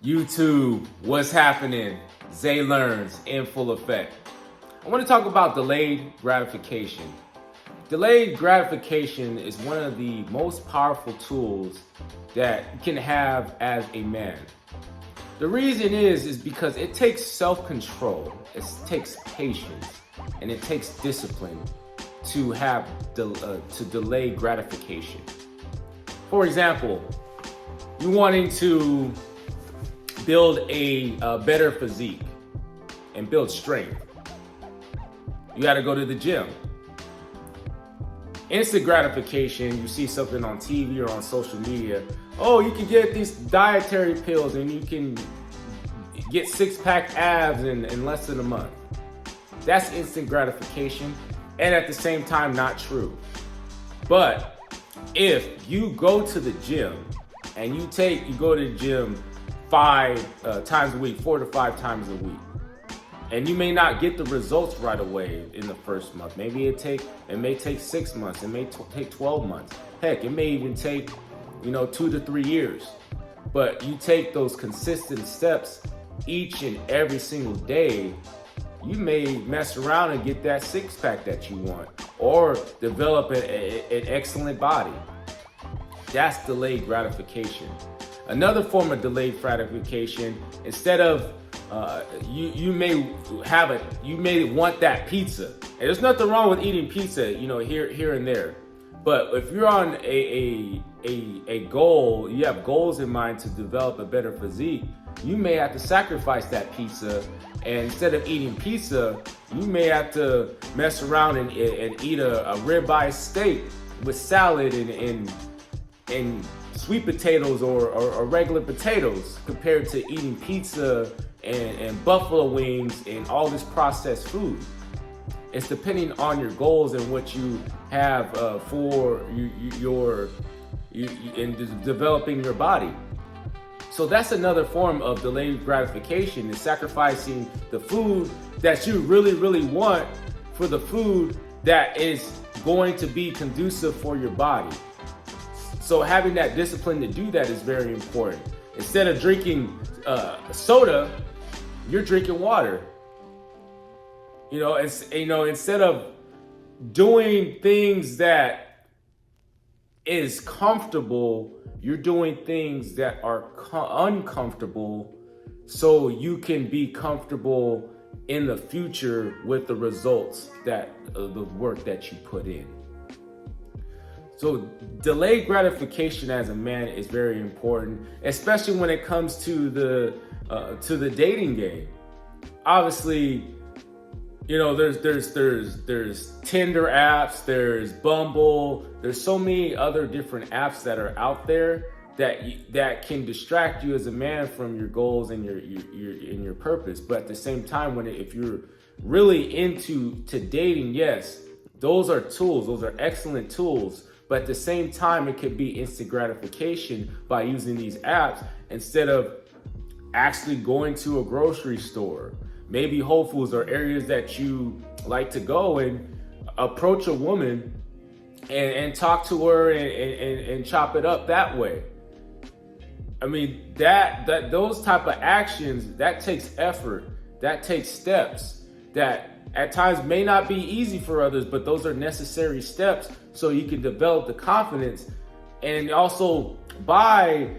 YouTube, what's happening? Zay Learns in full effect. I want to talk about delayed gratification. Delayed gratification is one of the most powerful tools that you can have as a man. The reason is because it takes self-control, it takes patience, and it takes discipline to have to delay gratification. For example, you wanting to build a better physique and build strength. You got to go to the gym. Instant gratification, you see something on TV or on social media. Oh, you can get these dietary pills and you can get six-pack abs in less than a month. That's instant gratification, and at the same time, not true. But if you go to the gym and you go to the gym 5 times a week, 4 to 5 times a week, and you may not get the results right away in the first month. Maybe it may take 6 months. It may take 12 months. Heck, it may even take 2 to 3 years. But you take those consistent steps each and every single day, you may mess around and get that six-pack that you want, or develop an excellent body. That's delayed gratification. Another form of delayed gratification, instead of you may want that pizza. And there's nothing wrong with eating pizza, here and there. But if you're on a goal, you have goals in mind to develop a better physique, you may have to sacrifice that pizza. And instead of eating pizza, you may have to mess around and eat a ribeye steak with salad and sweet potatoes or regular potatoes, compared to eating pizza and buffalo wings and all this processed food. It's depending on your goals and what you have for in developing your body. So that's another form of delayed gratification, is sacrificing the food that you really, really want for the food that is going to be conducive for your body. So having that discipline to do that is very important. Instead of drinking soda, you're drinking water. Instead of doing things that is comfortable, you're doing things that are uncomfortable, so you can be comfortable in the future with the results that the work that you put in. So delayed gratification as a man is very important, especially when it comes to the dating game. Obviously, there's Tinder apps, there's Bumble, there's so many other different apps that are out there that can distract you as a man from your goals and your purpose. But at the same time, if you're really into dating, yes, those are tools, those are excellent tools. But at the same time, it could be instant gratification by using these apps instead of actually going to a grocery store. Maybe Whole Foods or areas that you like to go and approach a woman and talk to her and chop it up that way. I mean, those type of actions, that takes effort, that takes steps that at times may not be easy for others, but those are necessary steps so you can develop the confidence. And also, by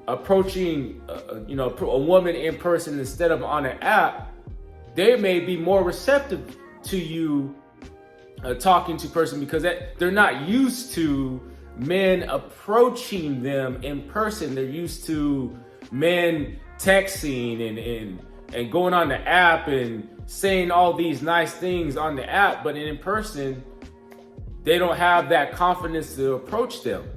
approaching a woman in person instead of on an app, they may be more receptive to you talking to person, because they're not used to men approaching them in person. They're used to men texting and going on the app and saying all these nice things on the app, but in person they don't have that confidence to approach them.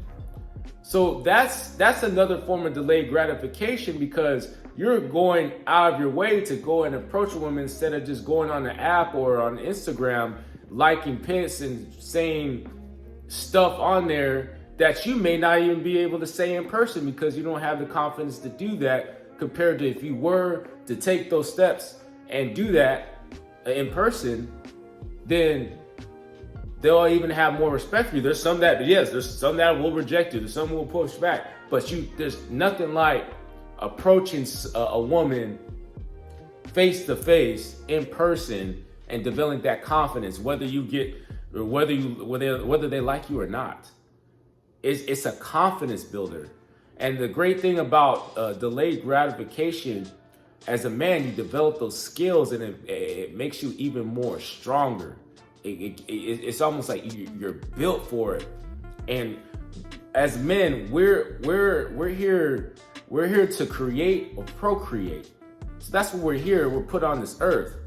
So that's another form of delayed gratification, because you're going out of your way to go and approach a woman instead of just going on the app or on Instagram, liking pics and saying stuff on there that you may not even be able to say in person, because you don't have the confidence to do that, compared to if you were to take those steps and do that in person, then they'll even have more respect for you. There's some that will reject you. There's some who will push back. But there's nothing like approaching a woman face to face in person and developing that confidence, whether they like you or not. It's a confidence builder. And the great thing about delayed gratification, as a man, you develop those skills, and it makes you even more stronger. It's almost like you're built for it. And as men, we're here to create or procreate. So that's what we're here. We're put on this earth.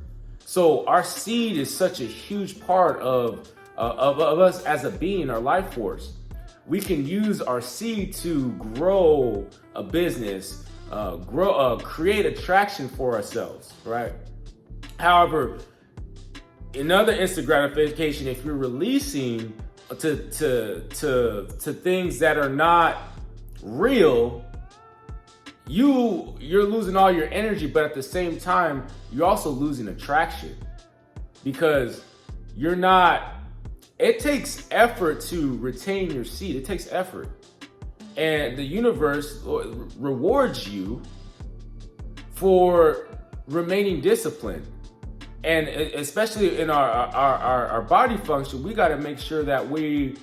So our seed is such a huge part of us as a being, our life force. We can use our seed to grow a business, create attraction for ourselves, right? However, in other instant gratification, if you're releasing to things that are not real, you're losing all your energy, but at the same time, you're also losing attraction, because you're not. It takes effort to retain your seed. It takes effort. And the universe rewards you for remaining disciplined. And especially in our body function, we got to make sure that we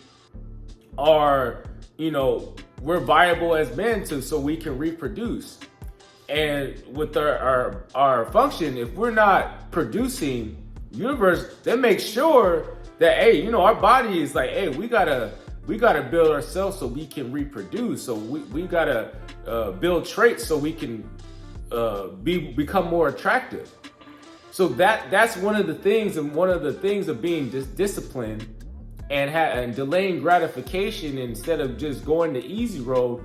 are, we're viable as men so we can reproduce. And with our function, if we're not producing, universe then make sure that, hey, our body is like, hey, we gotta build ourselves so we can reproduce. So we gotta build traits so we can become more attractive. So that's one of the things, and one of the things of being disciplined and delaying gratification instead of just going the easy road,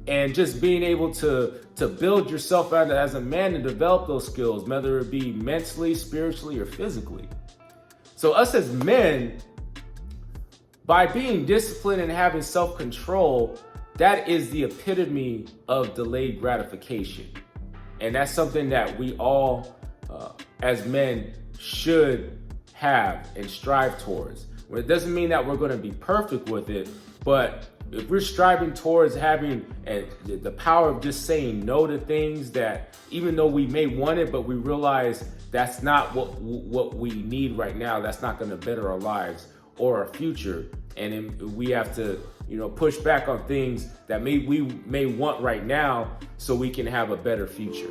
and just being able to build yourself out as a man and develop those skills, whether it be mentally, spiritually, or physically. So us as men, by being disciplined and having self-control, that is the epitome of delayed gratification. And that's something that we all, as men, should have and strive towards. Well, it doesn't mean that we're going to be perfect with it, but if we're striving towards having the power of just saying no to things that, even though we may want it, but we realize that's not what we need right now, that's not going to better our lives or our future, and we have to push back on things that we may want right now so we can have a better future.